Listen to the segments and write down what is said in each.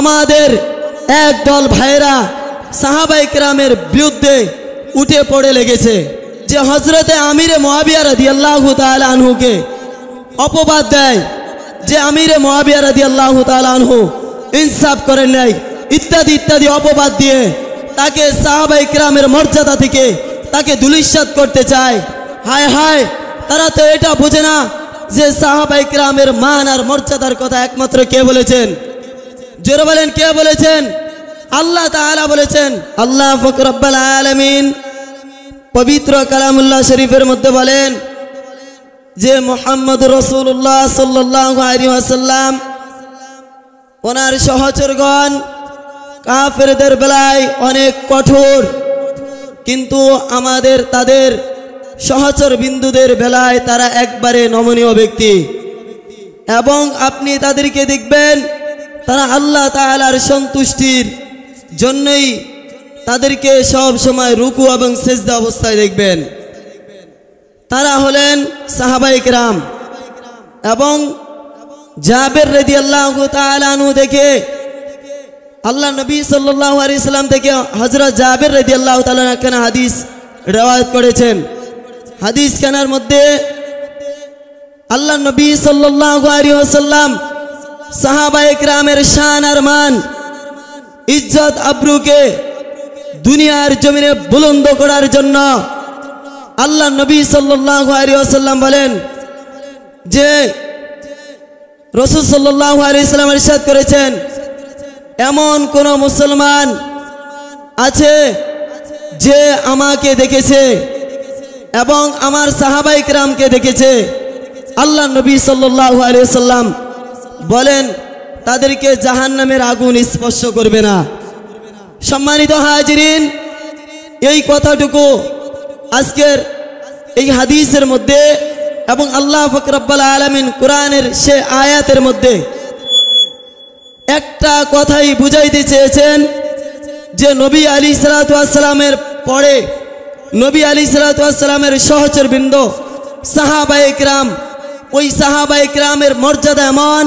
আমাদের একদল ভাইরা সাহাবায়ে কেরামের বিরুদ্ধে উঠে পড়ে লেগেছে যে হযরতে আমিরে মুআবিয়া রাদিয়াল্লাহু তাআলা আনহুকে অপবাদ দেয় যে আমিরে মুআবিয়া রাদিয়াল্লাহু তাআলা আনহু ইনসাফ করেন নাই ইত্যাদি ইত্যাদি অপবাদ দিয়ে তাকে সাহাবায়ে কেরামের মর্যাদা থেকে তাকে ধূলিসাৎ করতে চায়। হায় হায়, তারা তো এটা বোঝে না যে সাহাবায়ে কেরামের মান আর মর্যাদার কথা একমাত্র কে বলেছেন? জোরে বলেন, কে বলেছেন? আল্লাহ তাআলা বলেছেন। আল্লাহ পাক রব্বুল আলামিন পবিত্র কালামুল্লাহ শরীফের মধ্যে বলেন যে মুহাম্মদুর রাসূলুল্লাহ সাল্লাল্লাহু আলাইহি ওয়াসাল্লাম ওনার সহচরগণ কাফেরদের বেলায় অনেক কঠোর, কিন্তু আমাদের তাদের সহচর বিন্দুদের বেলায় তারা একবারে নমনীয় ব্যক্তি। এবং আপনি তাদেরকে দেখবেন তারা আল্লাহ তাআলার সন্তুষ্টির জন্যই তাদেরকে সব সময় রুকু এবং সিজদা অবস্থায় দেখবেন। তারা হলেন সাহাবায়ে কেরাম। এবং জাবের রাদিয়াল্লাহু তাআলা আনহু থেকে আল্লাহ নবী সাল্লাল্লাহু আলাইহি সাল্লাম থেকে হযরত জাবের রাদিয়াল্লাহু তাআলা কেন হাদিস রওয়ায়াত করেছেন। হাদিস কেনার মধ্যে আল্লাহ নবী সাল্লাল্লাহু আলাইহি ওয়াসাল্লাম সাহাবায়ে কেরামের শান আর মান ইজ্জত আবরুকে দুনিয়ার জমিনে বুলন্দ করার জন্য আল্লাহ নবী সাল্লাল্লাহু আলাইহি ওয়াসাল্লাম বলেন যে রাসূল সাল্লাল্লাহু আলাইহি সাল্লাম ইরশাদ করেছেন, এমন কোন মুসলমান আছে যে আমাকে দেখেছে এবং আমার সাহাবায়ে কেরামকে দেখেছে, আল্লাহ নবী সাল্লাল্লাহু আলাইহি ওয়াসাল্লাম বলেন তাদেরকে জাহান্নামের আগুন স্পর্শ করবে না। সম্মানিত হাজিরিন, এই কথাটুকু আজকের এই হাদিসের মধ্যে এবং আল্লাহ পাক রব্বুল আলামিন কোরআনের সে আয়াতের মধ্যে একটা কথাই বুঝাইতে চেয়েছেন যে নবী আলাইহিসসালাতু ওয়াসসালামের পরে নবী আলাইহিসসালাতু ওয়াসসালামের সহচরবৃন্দ সাহাবায়ে কেরাম, ওই সাহাবায়ে কেরামের মর্যাদা এমন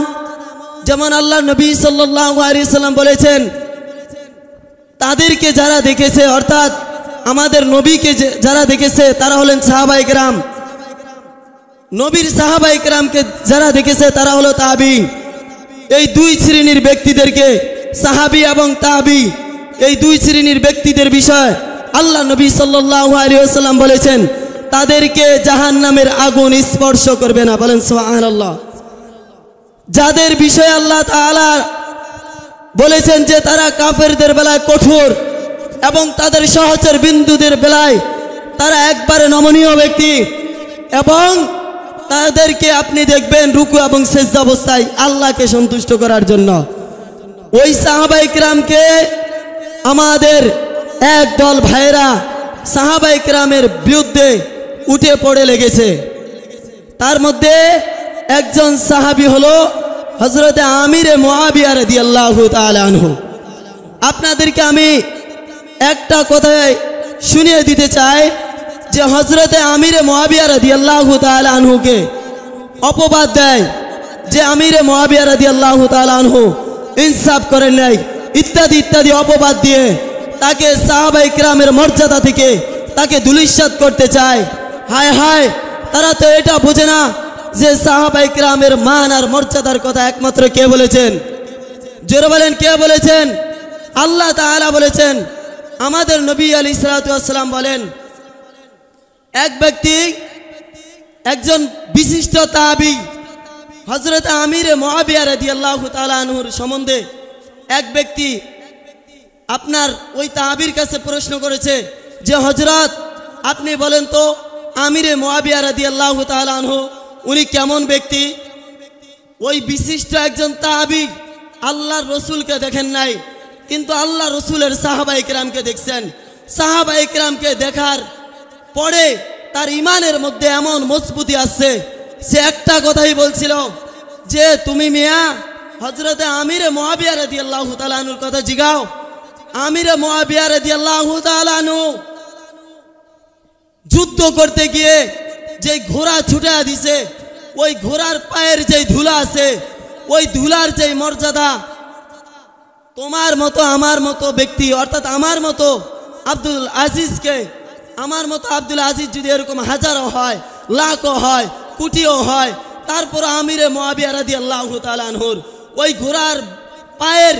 যেমন আল্লাহ নবী সাল্লাল্লাহু আলাইহি সাল্লাম বলেছেন তাদেরকে যারা দেখেছে, অর্থাৎ আমাদের নবীকে যারা দেখেছে তারা হলেন সাহাবায়ে কেরাম। নবীর সাহাবায়ে কেরামকে যারা দেখেছে তারা হলো তাবি। এই দুই শ্রেণীর ব্যক্তিদেরকে, সাহাবী এবং তাবি, এই দুই শ্রেণীর ব্যক্তিদের বিষয় আল্লাহ নবী সাল্লাল্লাহু আলাইহি ওয়াসাল্লাম বলেছেন তাদেরকে জাহান্নামের আগুন স্পর্শ করবে না। বলেন সুবহানাল্লাহ। যাদের বিষয়ে আল্লাহ তাআলা বলেছেন যে তারা কাফেরদের বেলায় কঠোর এবং তাদের সহচর বিন্দুদের বেলায় তারা একবারে নমনীয় ব্যক্তি, এবং তাদেরকে আপনি দেখবেন রুকু এবং সিজদা অবস্থায় আল্লাহকে সন্তুষ্ট করার জন্য। ওই সাহাবায়ে কেরামকে আমাদের একদল ভাইরা সাহাবায়ে কেরামের বিরুদ্ধে উঠে পড়ে লেগেছে। তার মধ্যে একজন সাহাবী হলো হযরতে আমিরে মুআবিয়া রাদিয়াল্লাহু তাআলা আনহু। আপনাদেরকে আমি একটা কথা শুনিয়ে দিতে চাই যে হযরতে আমিরে মুআবিয়া রাদিয়াল্লাহু তাআলা আনহুকে অপবাদ দেয় যে আমিরে মুআবিয়া রাদিয়াল্লাহু তাআলা আনহু ইনসাফ করেন নাই ইত্যাদি ইত্যাদি অপবাদ দিয়ে তাকে সাহাবায়ে কেরামের মর্যাদা থেকে তাকে ধূলিসাৎ করতে চায়। হায় হায়, তারা তো এটা বোঝে না যে সাহাবায়ে কেরামের মান আর মর্যাদার কথা একমাত্র কে বলেছেন? জোরে বলেন, কে বলেছেন? আল্লাহ তাআলা বলেছেন। আমাদের নবী আলাইহিসসালাতু ওয়াসসালাম বলেন এক ব্যক্তি, একজন বিশিষ্ট তাবি হযরত আমিরে মুআবিয়া রাদিয়াল্লাহু তাআলা আনহুর সম্বন্ধে এক ব্যক্তি আপনার ওই তাবির কাছে প্রশ্ন করেছে যে হযরত আপনি বলেন তো আমিরে মুআবিয়া রাদিয়াল্লাহু তাআলা আনহু উনি কেমন ব্যক্তি? ওই বিশিষ্ট একজন তাবি আল্লাহর রাসূলকে দেখেন নাই, কিন্তু আল্লাহ রাসূলের সাহাবায়ে কেরামকে দেখছেন। সাহাবায়ে কেরামকে দেখার পরে তার ইমানের মধ্যে এমন মজবুতি আসছে, সে একটা কথাই বলছিল যে তুমি মিয়া হযরতে আমিরে মুআবিয়া রাদিয়াল্লাহু তাআলা আনহুর কথা জিগাও। আমিরে মুআবিয়া রাদিয়াল্লাহু তাআলা আনহু যুদ্ধ করতে গিয়ে যে ঘোড়া ছুটে দিছে, ওই ঘোড়ার পায়ের যে ধুলা আছে, ওই ধুলার যে মর্যাদা তোমার মতো আমার মতো ব্যক্তি অর্থাৎ আমার মতো আব্দুল আজিজকে, আমার মতো আব্দুল আজিজ যদি এরকম হাজারও হয়, লাখও হয়, কোটিও হয়, তারপর আমিরে মুআবিয়া রাদিয়াল্লাহু তাআলা আনহুর ওই ঘোড়ার পায়ের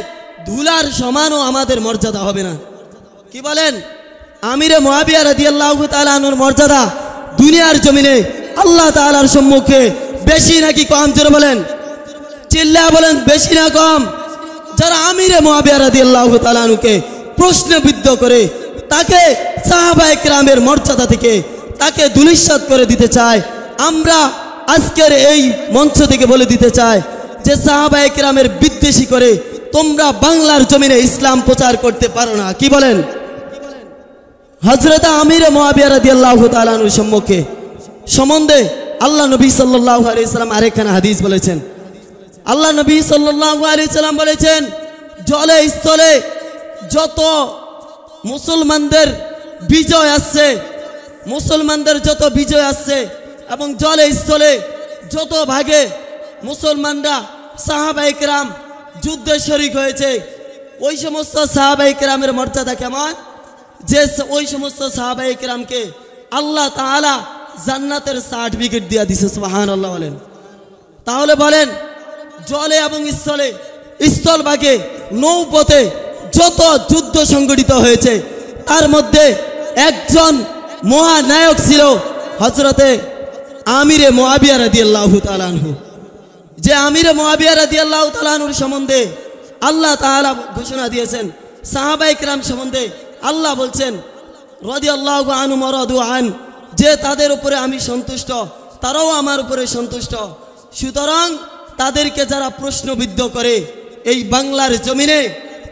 ধুলার সমানও আমাদের মর্যাদা হবে না। কি বলেন? আমিরে মুআবিয়া রাদিয়াল্লাহু তাআলা আনহুর মর্যাদা দুনিয়ার জমিনে আল্লাহ তাআলার সম্মুখে বেশি নাকি কম? জোরে বলেন, চিল্লা বলেন, বেশি না কম? যারা আমিরে মুআবিয়া রাদিয়াল্লাহু তাআলা আনহুকে প্রশ্নবিদ্ধ করে তাকে সাহাবায়ে কেরামের মর্যাদা থেকে তাকে ধূলিসাৎ করে দিতে চায়, আমরা আজকের এই মঞ্চ থেকে বলে দিতে চাই যে সাহাবায়ে কেরামের বিদ্বেষী করে তোমরা বাংলার জমিনে ইসলাম প্রচার করতে পারো না। কি বলেন? হযরত আমিরে মুআবিয়া রাদিয়াল্লাহু তাআলা আনহুর সম্বন্ধে আল্লাহ নবী সাল্লাল্লাহু আলাইহি সাল্লাম আরেকখানা হাদিস বলেছেন। আল্লাহ নবী সাল্লাল্লাহু আলাইহি সাল্লাম বলেছেন, জলে স্থলে যত মুসলমানদের বিজয় আসছে, মুসলমানদের যত বিজয় আসছে এবং জলে স্থলে যত ভাগে মুসলমানরা সাহাবায়ে কেরাম যুদ্ধে শরীক হয়েছে, ওই সমস্ত সাহাবায়ে কেরামের মর্যাদা কেমন? যে ওই সমস্ত সাহাবায়ে কেরামকে আল্লাহ তাআলা জান্নাতের সার্টিফিকেট দিয়ে দিয়েছে। সুবহানাল্লাহ বলেন। তাহলে বলেন, জলে এবং স্থলভাগে নৌপথে যত যুদ্ধ সংগঠিত হয়েছে তার মধ্যে একজন মহানায়ক ছিল হযরতে আমিরে মুআবিয়া রাদিয়াল্লাহু তাআলা আনহু। যে আমিরে মুআবিয়া রাদিয়াল্লাহু তাআলা আনহুর সম্বন্ধে আল্লাহ তাআলা ঘোষণা দিয়েছেন, সাহাবায়ে কেরাম সম্বন্ধে আল্লাহ বলছেন রাদিয়াল্লাহু আনহুম ওয়া রাদু আন, যে তাদের উপরে আমি সন্তুষ্ট, তারাও আমার উপরে সন্তুষ্ট। সুতরাং তাদেরকে যারা প্রশ্নবিদ্ধ করে এই বাংলার জমিনে,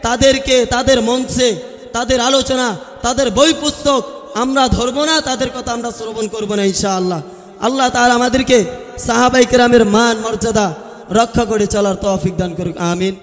তাদেরকে তাদের মঞ্চে তাদের আলোচনা, তাদের বই পুস্তক আমরা ধরবো না, তাদের কথা আমরা শ্রবণ করব না ইনশাআল্লাহ। আল্লাহ তাআলা আমাদেরকে সাহাবায়ে কেরামের মান মর্যাদা রক্ষা করে চলার তৌফিক দান করুক। আমিন।